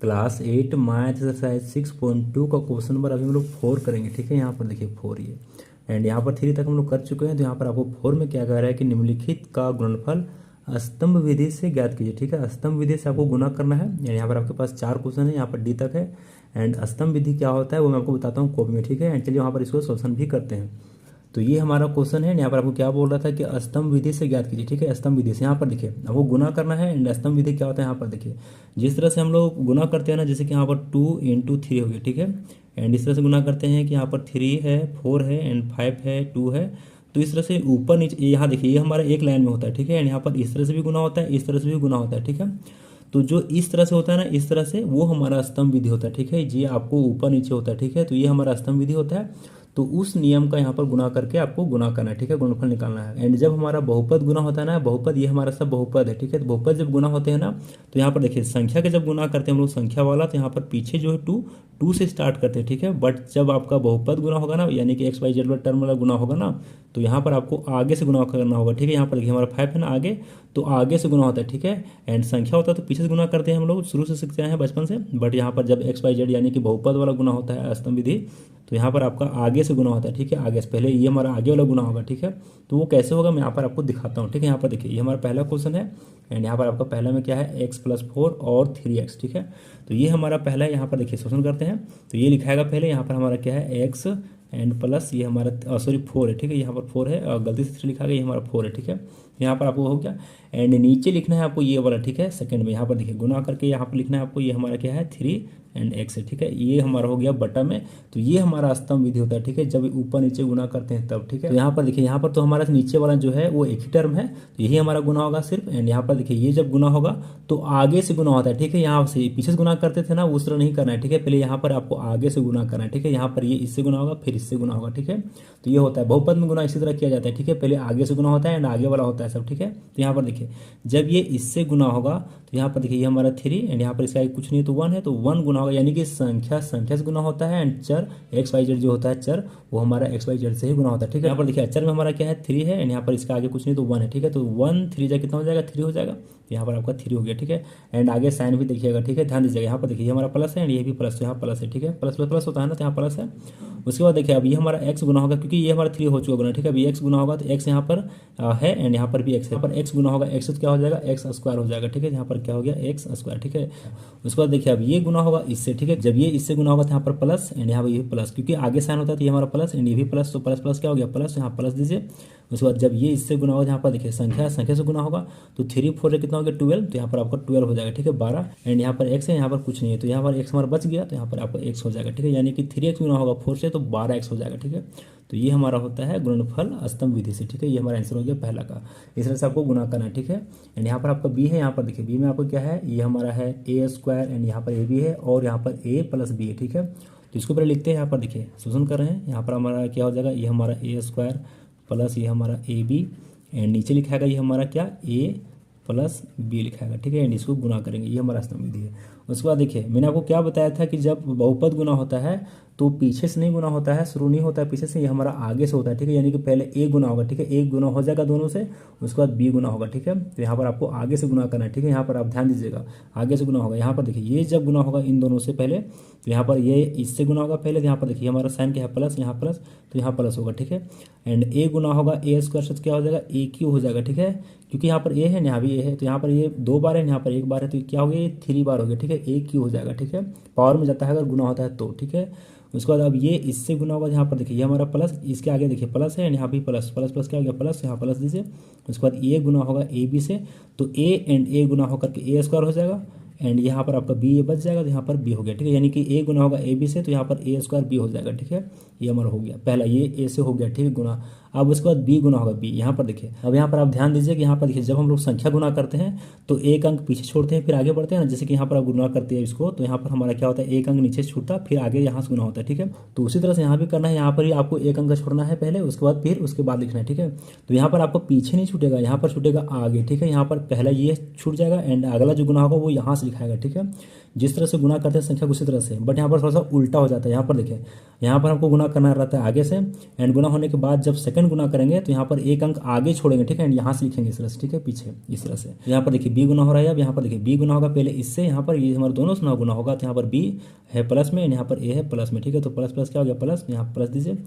Class 8 math exercise 6.2 का question number अभी हम लोग 4 करेंगे। ठीक है, यहाँ पर देखिए 4 ये, एंड यहाँ पर 3 तक हम लोग कर चुके हैं। तो यहाँ पर आपको 4 में क्या कह रहा है कि निम्नलिखित का गुणनफल स्तंभ विधि से ज्ञात कीजिए। ठीक है, स्तंभ विधि से आपको गुना करना है। यहाँ पर आपके पास 4 क्वेश्चन है, यहाँ पर डी तक है। एंड स्तंभ विधि क्या होता है वो मैं आपको बताता हूँ कॉपी में। ठीक है, एंड चलिए वहाँ पर इसको सोल्यूशन भी करते हैं। तो ये हमारा क्वेश्चन है। यहाँ पर आपको क्या बोल रहा था कि स्तंभ विधि से ज्ञात कीजिए। ठीक है, स्तंभ विधि से यहाँ पर देखिए आपको गुना करना है। एंड स्तंभ विधि क्या होता है, यहाँ पर देखिए जिस तरह से हम लोग गुना करते हैं ना, जैसे कि यहाँ पर 2 × 3 हो गया। ठीक है, एंड इस तरह से गुना करते हैं कि यहाँ पर 3 है, 4 है, एंड 5 है, 2 है। तो इस तरह से ऊपर नीचे यहाँ देखिए ये हमारा एक लाइन में होता है। ठीक है, एंड यहाँ पर इस तरह से भी गुना होता है, इस तरह से भी गुना होता है। ठीक है, तो जो इस तरह से होता है ना, इस तरह से वो हमारा स्तंभ विधि होता है। ठीक है, ये आपको ऊपर नीचे होता है। ठीक है, तो ये हमारा स्तंभ विधि होता है। तो उस नियम का यहाँ पर गुना करके आपको गुना करना है। ठीक है, गुणनफल निकालना है। एंड जब हमारा बहुपद गुना होता है ना, बहुपद ये हमारा सब बहुपद है। ठीक है, तो बहुपद जब गुना होते हैं ना, तो यहाँ पर देखिए संख्या के जब गुना करते हैं हम लोग संख्या वाला, तो यहाँ पर पीछे जो है टू से स्टार्ट करते हैं। ठीक है, बट जब आपका बहुपद गुना होगा ना, यानी कि एक्स वाई जेड वाला टर्म वाला गुना होगा ना, तो यहाँ पर आपको आगे से गुना करना होगा। ठीक है, यहाँ पर देखिए हमारा 5 है ना आगे, तो आगे से गुना होता है। ठीक है, एंड संख्या होता है तो पीछे से गुना करते हैं हम लोग, शुरू से सीखते हैं बचपन से। बट यहाँ पर जब एक्स वाई जेड यानी कि बहुपद वाला गुना होता है स्तंभ विधि, तो यहाँ पर आपका आगे से गुना होता है। ठीक है, आगे से पहले ये हमारा आगे वाला गुना होगा। ठीक है, तो वो कैसे होगा मैं यहाँ पर आपको दिखाता हूँ। ठीक है, यहाँ पर देखिए ये हमारा पहला क्वेश्चन है। एंड यहाँ पर आपका पहला में क्या है, x+4 और 3x। ठीक है, तो ये हमारा पहला है। यहाँ पर देखिए शोषण करते हैं, तो ये लिखाएगा पहले। यहाँ पर हमारा क्या है, x एंड प्लस ये हमारा सॉरी 4 है। ठीक है, यहाँ पर 4 है, गलती से 3 लिखा गया, ये हमारा 4 है। ठीक है, यहाँ पर आपको हो गया। एंड नीचे लिखना है आपको ये वाला। ठीक है, सेकंड में यहाँ पर देखिए गुना करके यहाँ पर लिखना है आपको, ये हमारा क्या है 3 एंड x है। ठीक है, ये हमारा हो गया बटा में। तो ये हमारा स्तंभ विधि होता है। ठीक है, जब ऊपर नीचे गुना करते हैं तब। ठीक है, तो यहाँ पर देखिए यहाँ पर तो हमारा नीचे वाला जो है वो एक ही टर्म है, तो यही हमारा गुना होगा सिर्फ। एंड यहाँ पर देखिए ये जब गुना होगा तो आगे से गुना होता है। ठीक है, यहाँ से पीछे से गुना करते थे ना, उस तरह नहीं करना है। ठीक है, पहले यहाँ पर आपको आगे से गुना करना है। ठीक है, यहाँ पर ये इससे गुना होगा, फिर इससे गुना होगा। ठीक है, तो ये होता है बहुपद में गुना इसी तरह किया जाता है। ठीक है, पहले आगे से गुना होता है एंड आगे वाला होता है सब। ठीक है, तो यहाँ पर देखिए जब ये इससे गुना होगा तो यहाँ पर देखिए ये हमारा 3 एंड यहाँ पर इसका कुछ नहीं तो 1 है, तो 1 गुना होगा, यानी कि संख्या से गुना होता है। एंड चर एक्स वाई जेड जो होता है चर, वो हमारा एक्स वाई जेड से ही गुना होता है। ठीक है, यहाँ पर देखिए अचर में हमारा क्या है 3 है, एंड यहाँ पर इसका आगे कुछ नहीं तो 1 है। ठीक है, तो 1 3 जा कितना हो जाएगा, 3 हो जाएगा। यहाँ पर आपका 3 हो गया। ठीक है, एंड आगे साइन भी देखिएगा। ठीक है, ध्यान दीजिएगा, यहाँ पर देखिए ये हमारा प्लस है एंड ये भी प्लस, तो यहाँ प्लस है। ठीक है, प्लस प्लस प्लस होता है ना, तो यहाँ प्लस है। उसके बाद देखिए अब ये हमारा x गुना होगा, क्योंकि ये हमारा 3 हो चुका गुना। ठीक है, अभी x गुना होगा तो x यहाँ पर है एंड यहाँ पर भी x है। यहाँ पर x गुना होगा x तो क्या हो जाएगा, x² हो जाएगा। ठीक है, यहाँ पर क्या हो गया x²। ठीक है, उसके बाद देखिए अब ये गुना होगा इससे। ठीक है, जब ये इससे गुना होगा तो यहाँ पर प्लस एंड यहाँ पर ये प्लस, क्योंकि आगे साइन होता है तो ये हमारा प्लस एंड ये भी प्लस, तो प्लस प्लस क्या हो गया प्लस, यहाँ प्लस दीजिए। उसके बाद जब ये इससे गुना होगा, यहाँ पर देखिए संख्या से गुना होगा, तो 3 4 कितना हो गया 12, तो यहाँ पर आपका 12 हो जाएगा। ठीक है, 12 एंड यहाँ पर x है, यहाँ पर कुछ नहीं है, तो यहाँ पर x हमारा बच गया, तो यहाँ पर आपका x हो जाएगा। ठीक है, यानी कि 3x गुना होगा 4 से तो 12x हो जाएगा। ठीक है, तो ये हमारा होता है गुणनफल स्तंभ विधि से। ठीक है, ये हमारा आंसर हो गया पहला का। इस तरह से आपको गुना करना है। ठीक है, एंड यहाँ पर आपका b है, यहाँ पर देखिए b में आपको क्या है, ये हमारा है a² एंड यहाँ पर a भी है और यहाँ पर a+b है। ठीक है, तो इसको पहले लिखते हैं। यहाँ पर देखिए शोषण कर रहे हैं, यहाँ पर हमारा क्या हो जाएगा, ये हमारा a² प्लस ये हमारा ab एंड नीचे लिखाएगा ये हमारा क्या a+b लिखाएगा। ठीक है, एंड इसको गुना करेंगे, ये हमारा स्तंभ विधि है। उसके बाद देखिए मैंने आपको क्या बताया था कि जब बहुपद गुना होता है तो पीछे से नहीं गुना होता है, शुरू नहीं होता है पीछे से, ये हमारा आगे से होता है। ठीक है, यानी कि पहले a गुना होगा। ठीक है, a गुना हो जाएगा दोनों से, उसके बाद b गुना होगा। ठीक है, तो यहाँ पर आपको आगे से गुना करना है। ठीक है, यहाँ पर आप ध्यान दीजिएगा, आगे से गुना होगा। यहाँ पर देखिए ये जब गुना होगा इन दोनों से पहले, तो यहाँ पर ये इससे गुना होगा पहले, तो यहाँ पर देखिए हमारा साइन क्या है प्लस, यहाँ प्लस, तो यहाँ प्लस होगा। ठीक है, एंड a गुना होगा a² से क्या हो जाएगा a³ हो जाएगा। ठीक है, क्योंकि यहाँ पर a है यहाँ भी a है, तो यहाँ पर ये 2 बार है, यहाँ पर 1 बार है, तो क्या हो गया ये 3 बार हो गया। ठीक है, a³ हो जाएगा। ठीक है, पावर में जाता है अगर गुना होता है तो। ठीक है, उसके बाद अब ये इससे गुना होगा, यहाँ पर देखिए ये हमारा प्लस, इसके आगे देखिए प्लस है एंड यहाँ भी प्लस, प्लस प्लस क्या हो गया प्लस, यहाँ प्लस दीजिए। उसके बाद a गुना होगा ab से, तो a एंड a गुना होकर के a² हो जाएगा एंड यहाँ पर आपका b ये बच जाएगा, तो यहाँ पर b हो गया। ठीक है, यानी कि a गुना होगा ab से, तो यहाँ पर a² b हो जाएगा। ठीक है, ये हमारा हो गया पहला, ये a से हो गया। ठीक है, गुना। अब उसके बाद b गुना होगा b, यहाँ पर देखिए अब यहाँ पर आप ध्यान दीजिए कि यहाँ पर देखिए जब हम लोग संख्या गुना करते हैं तो एक अंक पीछे छोड़ते हैं फिर आगे बढ़ते हैं ना, जैसे कि यहाँ पर आप गुना करते हैं इसको, तो यहाँ पर हमारा क्या होता है एक अंक नीचे छूटता है फिर आगे यहाँ से गुना होता है। ठीक है, तो उसी तरह से यहाँ भी करना है, यहाँ पर ही आपको एक अंक छोड़ना है पहले, उसके बाद फिर उसके बाद लिखना है। ठीक है, तो यहाँ पर आपको पीछे नहीं छूटेगा, यहाँ पर छूटेगा आगे। ठीक है, यहाँ पर पहला ये छूट जाएगा एंड अगला जो गुना होगा वो यहाँ से लिखाएगा। ठीक है, जिस तरह से गुना करते हैं संख्या को उसी तरह से, बट यहाँ पर थोड़ा सा उल्टा हो जाता है। यहाँ पर देखिए, यहाँ पर हमको गुना करना रहता है आगे से, एंड गुना होने के बाद जब सेकंड गुना करेंगे तो यहाँ पर एक अंक आगे छोड़ेंगे, ठीक है, एंड यहाँ से लिखेंगे इस तरह से, ठीक है, पीछे इस तरह से। यहाँ पर देखिए बी गुना हो रहा है, अब यहाँ पर देखिए बी गुना होगा पहले इससे, यहाँ पर ये हमारे दोनों से गुना होगा, तो यहाँ पर बी है प्लस में, यहाँ पर ए है प्लस में, ठीक है, तो प्लस प्लस क्या हो गया प्लस, यहाँ प्लस दीजिए,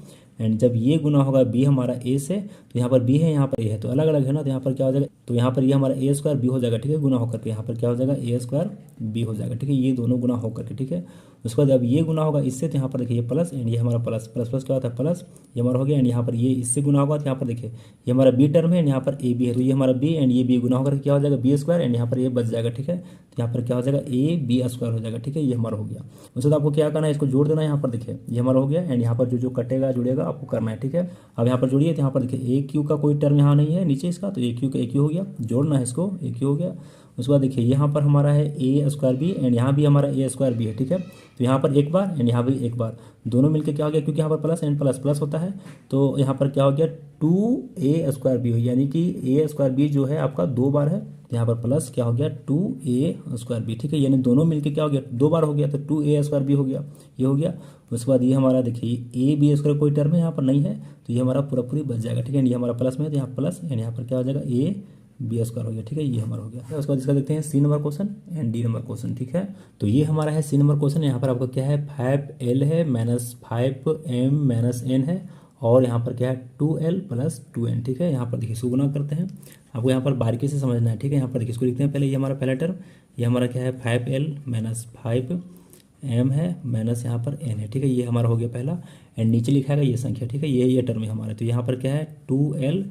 एंड जब ये गुना होगा बी हमारा ए से, तो यहाँ पर बी है यहाँ पर ए है, तो अलग अलग है ना, तो यहाँ पर क्या हो जाएगा, तो यहाँ पर ये हमारा ए स्क्वायर बी हो जाएगा, ठीक है, गुना होकर के यहाँ पर क्या हो जाएगा ए स्क्वायर बी हो जाएगा, ठीक है, ये दोनों गुना होकर के, ठीक है। उसके बाद जब ये गुना होगा इससे, तो यहाँ पर देखिए ये प्लस एंड ये हमारा प्लस प्लस प्लस क्या होता है प्लस, ये हमारा हो गया, एंड यहाँ पर ये इससे गुना होगा, तो यहाँ पर देखिए ये हमारा बी टर्म है एंड यहाँ पर ए बी है, तो ये हमारा बी एंड ये बी गुना होकर क्या हो जाएगा बी स्क्वायर, एंड यहाँ पर ये बच जाएगा, ठीक है, तो यहाँ पर क्या हो जाएगा ए बी स्क्वायर हो जाएगा, ठीक है, ये हमारा हो गया। उसके बाद आपको क्या करना है, इसको जोड़ देना है, यहाँ पर देखिए ये हमारा हो गया, एंड यहाँ पर जो कटेगा जुड़ेगा आपको करना है, ठीक है। अब यहाँ पर जोड़िए, तो यहाँ पर देखिए ए क्यू का कोई टर्म यहाँ नहीं है नीचे इसका, तो ए क्यू का ए क्यू हो गया, जोड़ना है इसको, ए क्यू हो गया। उसके बाद देखिए यहाँ पर हमारा है ए स्क्वायर बी एंड यहाँ भी हमारा ए स्क्वायर बी है, ठीक है, तो यहाँ पर एक बार एंड यहाँ भी एक बार, दोनों मिलकर क्या हो गया, क्योंकि यहाँ पर प्लस एंड प्लस प्लस होता है, तो यहाँ पर क्या हो गया 2a स्क्वायर बी हो, यानी कि ए स्क्वायर बी जो है आपका 2 बार है, तो यहाँ पर प्लस क्या हो गया 2a स्क्वायर बी, ठीक है, यानी दोनों मिलकर क्या हो गया 2 बार हो गया, तो 2a स्क्वायर बी हो गया, ये हो गया। उसके बाद ये हमारा देखिए ए बी स्क्वायर कोई टर्म है यहाँ पर नहीं है, तो ये हमारा पूरा पूरी बच जाएगा, ठीक है, ये हमारा प्लस में है, तो यहाँ प्लस एंड यहाँ पर क्या हो जाएगा ए बी स्क्वायर हो गया, ठीक है, ये हमारा हो गया। उसके बाद इसका देखते हैं C number question and D number question, ठीक है, तो ये हमारा है सी नंबर क्वेश्चन। यहाँ पर आपका क्या है 5l है माइनस 5m माइनस n है, और यहाँ पर क्या है 2l प्लस 2n, ठीक है। यहाँ पर देखिए इसको गुना करते हैं, आपको यहाँ पर बारीकी से समझना है, ठीक है। यहाँ पर देखिए इसको लिखते हैं पहले, ये हमारा पहला टर्म, ये हमारा क्या है 5l माइनस 5m है माइनस यहाँ पर n है, ठीक है, ये हमारा हो गया पहला, एंड नीचे लिखा है ये संख्या, ठीक है, ये टर्म है हमारा, तो यहाँ पर क्या है 2l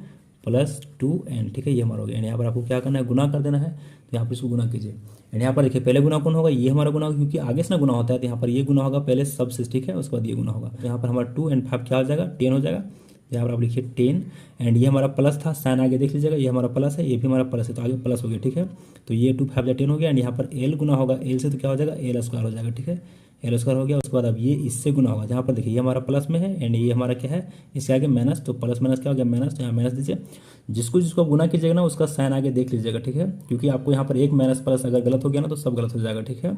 प्लस 2n, ठीक है, ये हमारा हो गया। एंड यहाँ पर आपको क्या करना है गुना कर देना है, तो यहाँ पर इसको गुना कीजिए, एंड यहाँ पर देखिए पहले गुना कौन होगा, ये हमारा गुना होगा, क्योंकि आगे से ना गुना होता है, तो यहाँ पर ये गुना होगा पहले सबसे, ठीक है, उसके बाद ये गुना होगा, तो यहाँ पर हमारा 2 एंड 5 क्या हो जाएगा 10 हो जाएगा, यहाँ पर आप लिखिए 10, एंड ये हमारा प्लस था, साइन आगे देख लीजिएगा, ये हमारा प्लस है, ये भी हमारा प्लस है, तो आगे प्लस हो गया, ठीक है, तो ये 2 5 10 हो गया, एंड यहाँ पर एल गुना होगा एल से, तो क्या हो जाएगा एल स्क्वायर हो जाएगा, ठीक है, एल स्क्वायर हो गया। उसके बाद अब ये इससे गुना होगा, जहाँ पर देखिए ये हमारा प्लस में है एंड ये हमारा क्या है इसके आगे माइनस, तो प्लस माइनस क्या हो गया माइनस, तो यहाँ माइनस दीजिए, जिसको गुना कीजिएगा ना उसका साइन आगे देख लीजिएगा, ठीक है, क्योंकि आपको यहाँ पर एक माइनस प्लस अगर गलत हो गया ना तो सब गलत हो जाएगा, ठीक है।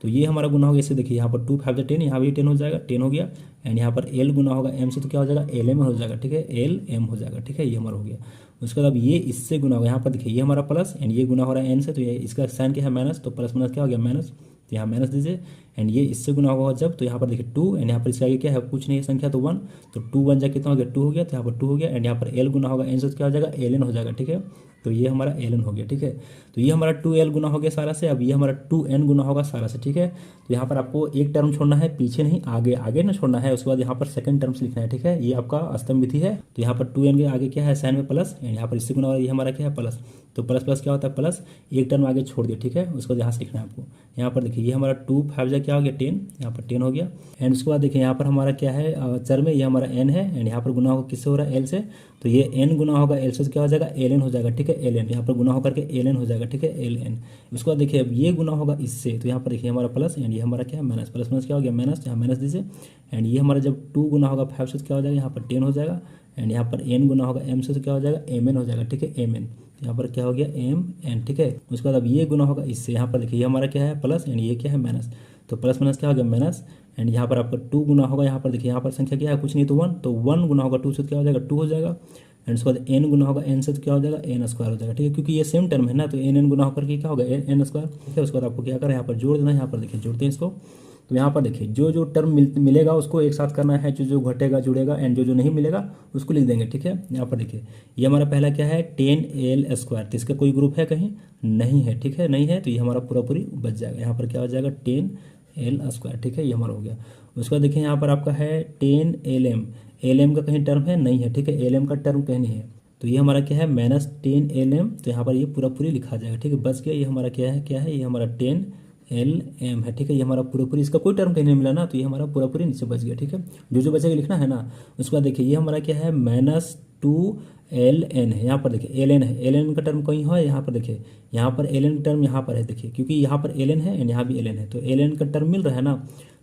तो ये हमारा गुना होगा, इससे देखिए यहाँ पर 2 5 10, यहाँ भी 10 हो जाएगा, 10 हो गया, एंड यहाँ पर एल गुना होगा एम से, तो क्या हो जाएगा एल एम हो जाएगा, ठीक है, एल एम हो जाएगा, ठीक है, ये हमारा हो गया। उसके बाद अब ये इससे गुना होगा, यहाँ पर देखिए ये हमारा प्लस एंड ये गुना हो रहा है एन से, तो ये इसका साइन क्या है माइनस, तो प्लस माइनस क्या हो गया माइनस, तो यहाँ माइनस दीजिए, एंड ये इससे गुना होगा जब, तो यहाँ पर देखिए 2 एंड यहाँ पर इसके आगे क्या है कुछ नहीं है संख्या, तो 1, तो 2 1 जा कितना हो गया 2 हो गया, तो यहाँ पर 2 हो गया, एंड यहाँ पर एल गुना होगा एन से, तो क्या हो जाएगा एल एन हो जाएगा, ठीक है, तो ये हमारा एल एन हो गया, ठीक है। तो ये हमारा 2l गुना हो गया सारा से, अब ये हमारा 2n गुना होगा सारा से, ठीक है। तो यहाँ पर आपको एक टर्म छोड़ना है, पीछे नहीं आगे, आगे ना छोड़ना है, उसके बाद यहाँ पर सेकंड टर्म्स लिखना है, ठीक है, ये आपका अस्तम विधि है। तो यहाँ पर 2n के आगे क्या है साइन में प्लस, एंड यहाँ पर इससे गुना ये हमारा क्या है प्लस, तो प्लस प्लस क्या होता है प्लस, एक टर्म आगे छोड़ दिया, ठीक है, उसको यहाँ से लिखना है आपको। यहाँ पर देखिए ये हमारा 2 5 क्या हो गया 10, यहाँ पर 10 हो गया, एंड उसके बाद देखिए यहाँ पर हमारा क्या है चर में ये हमारा n है, एंड यहाँ पर गुना होगा किससे हो रहा है l से, तो ये n गुना होगा l से, क्या हो जाएगा ln हो जाएगा, ठीक है, ln यहाँ पर गुना होकर के ln हो जाएगा, ठीक है, ln। उसके बाद देखिए अब ये गुना होगा इससे, तो यहाँ पर देखिए हमारा प्लस एंड ये हमारा क्या है माइनस, प्लस माइनस क्या हो गया माइनस, यहाँ माइनस दीजिए, एंड ये हमारा जब 2 गुना होगा 5 से, तो क्या हो जाएगा यहाँ पर 10 हो जाएगा, एंड यहाँ पर n गुना होगा m से, तो क्या हो जाएगा mn हो जाएगा, ठीक है, mn, यहाँ पर क्या हो गया mn, ठीक है। उसके बाद अब ये गुना होगा इससे, यहाँ पर देखिए ये हमारा क्या है प्लस एंड ये क्या है माइनस, तो प्लस माइनस क्या हो गया माइनस, एंड यहाँ पर आपका 2 गुना होगा, यहाँ पर देखिए यहाँ पर संख्या क्या है कुछ नहीं, तो 1, तो 1 गुना होगा 2 से, क्या हो जाएगा 2 हो जाएगा, एंड उसके बाद n गुना होगा n से, तो क्या हो जाएगा n स्क्वायर हो जाएगा, ठीक है, क्योंकि ये सेम टर्म है ना, तो n गुना होकर के क्या होगा n स्क्वायर, ठीक है। उसके बाद आपको क्या करना है यहाँ पर जोड़ देना है, यहाँ पर देखिए जोड़ते हैं इसको, तो यहाँ पर देखिए जो टर्म मिलेगा उसको एक साथ करना है, जो घटेगा जुड़ेगा, एंड जो नहीं मिलेगा उसको लिख देंगे, ठीक है। यहाँ पर देखिए ये हमारा पहला क्या है 10l स्क्वायर, तो इसका कोई ग्रुप है कहीं नहीं है, ठीक है, नहीं है, तो ये हमारा पूरा पूरी बच जाएगा, यहाँ पर क्या हो जाएगा 10l स्क्वायर, ठीक है, ये हमारा हो गया। उसके बाद देखिए यहाँ पर आपका है 10lm, lm का कहीं टर्म है नहीं है, ठीक है, lm का टर्म कहीं नहीं है, तो ये हमारा क्या है माइनस 10lm, तो यहाँ पर ये पूरा पूरी लिखा जाएगा, ठीक है, बच गया। ये हमारा क्या है ये हमारा 10lm है, ठीक है, ये हमारा पूरा पूरी, इसका कोई टर्म कहीं नहीं मिला ना, तो ये हमारा पूरा पूरी नीचे बच गया, ठीक है, जो बचेगा लिखना है ना। उसके बाद देखिए ये हमारा क्या है माइनस 2ln है, यहाँ पर देखिए ln है, ln का टर्म कहीं है, यहाँ पर देखिए यहाँ पर ln टर्म यहाँ पर है, देखिए क्योंकि यहाँ पर ln है एंड यहाँ भी ln है, तो ln का टर्म मिल रहा है ना,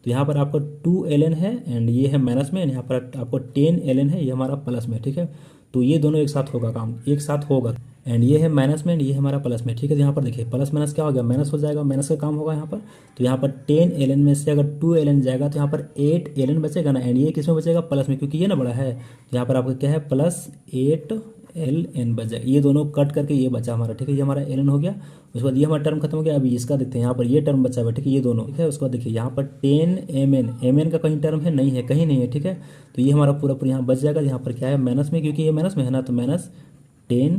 तो यहाँ पर आपका 2ln है एंड ये है माइनस में, यहाँ पर आपको 10ln है, ये हमारा प्लस में, ठीक है। तो ये दोनों एक साथ होगा, काम एक साथ होगा, एंड ये है माइनस में एंड ये हमारा प्लस में, ठीक है। तो यहाँ पर देखिए प्लस माइनस क्या हो गया, माइनस हो जाएगा, माइनस का काम होगा यहाँ पर। तो यहाँ पर 10 ln में से अगर 2 ln जाएगा तो यहाँ पर 8 ln बचेगा ना, एंड ये किस में बचेगा, प्लस में, क्योंकि ये ना बड़ा है। तो यहाँ पर आपका क्या है, प्लस 8 ln बच जाएगा। ये दोनों कट करके ये बचा हमारा, ठीक है। ये हमारा ln हो गया। उसके बाद ये हमारा टर्म खत्म हो गया। अभी इसका देखते हैं, यहाँ पर ये टर्म बचा हुआ है, ठीक है, ये दोनों, ठीक है। उसके बाद देखिए यहाँ पर 10 mn का कहीं टर्म है, नहीं है, कहीं नहीं है, ठीक है। तो ये हमारा पूरा पूरा यहाँ बच जाएगा। यहाँ पर क्या है, माइनस में, क्योंकि ये माइनस में है ना, तो माइनस 10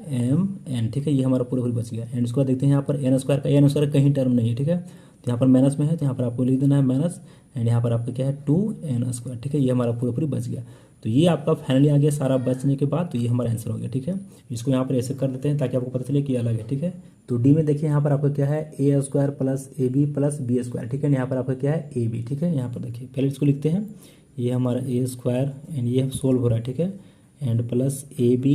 mn, ठीक है। ये हमारा पूरा पूरी बच गया। एंड उसको देखते हैं यहाँ पर एन स्क्वायर का, एन स्क्वायर कहीं टर्म नहीं है, ठीक है। तो यहाँ पर माइनस में है, तो यहाँ पर आपको लिख देना है माइनस, एंड यहाँ पर आपका क्या है 2n², ठीक है। ये हमारा पूरा पूरी बच गया। तो ये आपका फाइनली आ गया सारा बचने के बाद। तो ये हमारा आंसर हो गया, ठीक है। इसको यहाँ पर ऐसे कर देते हैं ताकि आपको पता चले कि अलग है, ठीक है। तो डी में देखिए यहाँ पर आपका क्या है, a² plus ab plus b², ठीक है। यहाँ पर आपका क्या है ab, ठीक है। यहाँ पर देखिए पहले इसको लिखते हैं, ये हमारा a² एंड ये सोल्व हो रहा है, ठीक है, and plus ab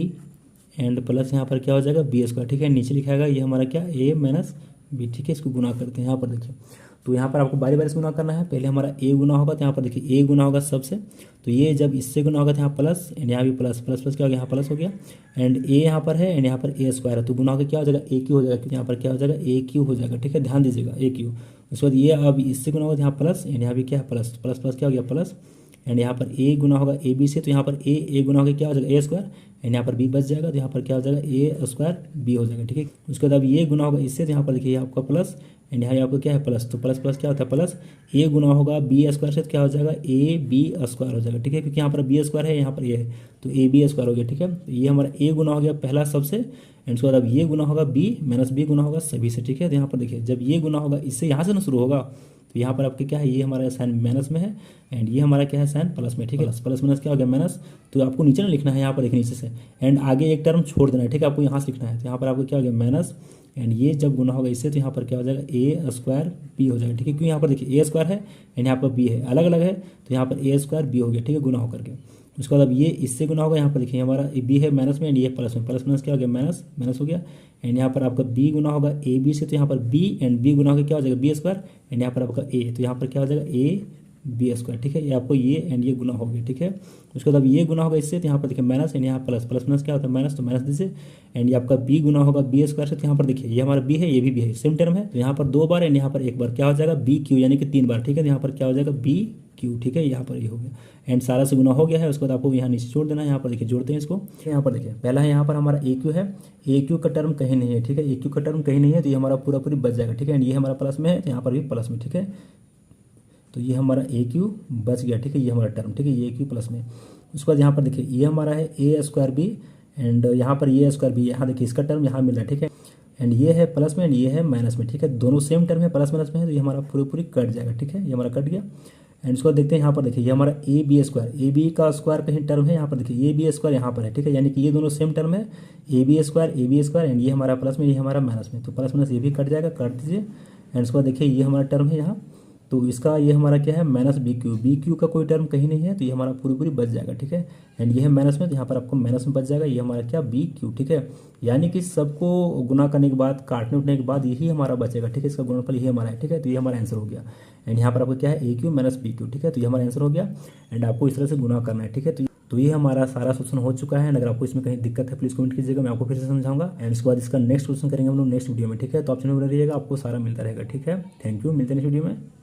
and plus यहाँ पर क्या हो जाएगा b², ठीक है। नीचे लिखाएगा ये हमारा क्या a माइनस b, ठीक है। इसको गुना करते हैं यहाँ पर देखिए। तो यहाँ पर आपको बारी बारी से गुना करना है। पहले हमारा a गुना होगा, तो यहाँ पर देखिए a गुना होगा सबसे, तो ये जब इससे गुना होगा तो यहाँ प्लस, एंड यहाँ भी प्लस, प्लस प्लस क्या हो गया, यहाँ प्लस हो गया, एंड a यहाँ पर है एंड यहाँ पर a² है, तो गुना होकर क्या हो जाएगा a³ हो जाएगा, क्योंकि यहाँ पर क्या हो जाएगा a³ हो जाएगा, ठीक है। ध्यान दीजिएगा a³। उसके बाद ये अब इससे गुना होगा तो यहाँ प्लस, एंड यहाँ भी क्या है प्लस, प्लस प्लस क्या हो गया प्लस, एंड यहाँ पर a गुना होगा ab से, तो यहाँ पर a गुना होकर क्या हो जाएगा a², एंड यहाँ पर b बच जाएगा, तो यहाँ पर क्या हो जाएगा a² b हो जाएगा, ठीक है। उसके बाद अब ये गुना होगा इससे, तो यहाँ पर देखिए आपका प्लस, एंड यहाँ आपको क्या है प्लस, तो प्लस प्लस क्या होता है प्लस, a गुना होगा b² से, तो क्या हो जाएगा ab² हो जाएगा, ठीक है, क्योंकि यहाँ पर b² है, यहाँ पर ये है, तो ab² हो गया, ठीक है। तो ये हमारा a गुना हो गया पहला सबसे, एंड उसके बाद अब ये गुना होगा b माइनस b गुना होगा सभी से, ठीक है। तो यहाँ पर देखिए जब ये गुना होगा इससे, यहाँ से ना शुरू होगा, तो यहाँ पर आपके क्या है, ये हमारा साइन माइनस में है एंड ये हमारा क्या है साइन प्लस में, ठीक है। प्लस माइनस क्या हो गया माइनस, तो आपको नीचे ना लिखना है, यहाँ पर देखिए नीचे से, एंड आगे एक टर्म छोड़ देना है, ठीक है, आपको यहाँ से लिखना है। तो यहाँ पर आपको क्या हो गया माइनस, एंड ये जब गुना होगा इससे, तो यहाँ पर क्या हो जाएगा a² b हो जाएगा, ठीक है। क्योंकि यहाँ पर देखिए a² है एंड यहाँ पर b है, अलग अलग है, तो यहाँ पर a² b हो गया, ठीक है, गुना होकर के। उसके बाद अब ये इससे गुना होगा, यहाँ पर देखिए हमारा b है माइनस में एंड ये प्लस में, प्लस माइनस क्या हो गया माइनस, माइनस हो गया, एंड यहाँ पर आपका b गुना होगा ab से, तो यहाँ पर b एंड b गुना होकर क्या हो जाएगा b², एंड यहाँ पर आपका a, तो यहाँ पर क्या हो जाएगा ab², ठीक है। ये आपको ये एंड ये गुना हो गया, ठीक है। उसके बाद अब ये गुना होगा इससे, तो यहाँ पर देखिए माइनस एंड यहाँ प्लस, प्लस माइनस क्या होता है माइनस, तो माइनस दीजिए, एंड ये आपका b गुना होगा b² से, तो यहाँ पर देखिए ये हमारा b है, ये भी है, सेम टर्म है, तो यहाँ पर 2 बार एंड यहाँ पर 1 बार क्या हो जाएगा bq, यानी कि 3 बार, ठीक है। तो यहाँ पर क्या हो जाएगा bq, ठीक है, यहाँ पर ये हो गया एंड सारा से गुना हो गया है। उसके बाद आपको यहाँ नीचे जोड़ देना है। यहाँ पर देखिए जोड़ते हैं इसको, यहाँ पर देखिए पहला है यहाँ पर हमारा AQ है, AQ का टर्म कहीं नहीं है, ठीक है, AQ का टर्म कहीं नहीं है, तो ये हमारा पूरा पूरी बच जाएगा, ठीक है। एंड ये हमारा प्लस में है, तो यहाँ पर भी प्लस में, ठीक है। तो ये हमारा AQ बच गया, ठीक है, ये हमारा टर्म, ठीक है, ये AQ प्लस में। उसके बाद यहाँ पर देखिए ये हमारा है a² b एंड यहाँ पर ये a² b, यहाँ देखिए इसका टर्म यहाँ मिल रहा है, ठीक है, एंड ये है प्लस में एंड ये है माइनस में, ठीक है, दोनों सेम टर्म है, प्लस माइनस में है, तो ये हमारा पूरी पूरी कट जाएगा, ठीक है, ये हमारा कट गया। एंड उसको देखते हैं यहाँ पर देखिए ये हमारा ab² का स्क्वायर कहीं टर्म है, यहाँ पर देखिए ab² यहाँ पर है, ठीक है, यानी कि ये दोनों सेम टर्म है, ab² एंड ये हमारा प्लस में, ये हमारा माइनस में, तो प्लस माइनस ये भी कट जाएगा, काट दीजिए। एंड उसको देखिए ये हमारा टर्म है यहाँ, तो इसका ये हमारा क्या है माइनस bq का कोई टर्म कहीं नहीं है, तो ये हमारा पूरी पूरी बच जाएगा, ठीक है। एंड ये है माइनस में, तो यहाँ पर आपको माइनस में बच जाएगा, ये हमारा क्या bq, ठीक है। यानी कि सबको गुना करने के बाद, काटने उठने के बाद यही हमारा बचेगा, ठीक है, इसका गुणनफल यही हमारा है, ठीक है। तो ये हमारा आंसर हो गया। एंड यहाँ पर आपको क्या है AQ माइनस BQ, ठीक है, तो ये हमारा आंसर हो गया। एंड आपको इस तरह से गुना करना है, ठीक है। तो ये हमारा सारा सोल्यूशन हो चुका है। अगर आपको इसमें कहीं दिक्कत है प्लीज़ कमेंट कीजिएगा, मैं आपको फिर से समझाऊंगा। एंड इसके बाद इसका नेक्स्ट क्वेश्चन करेंगे हम लोग नेक्स्ट वीडियो में, ठीक है। तो आप चैनल बना रहिएगा, आपको सारा मिलता रहेगा, ठीक है। थैंक यू, मिलते हैं नेक्स्ट वीडियो में।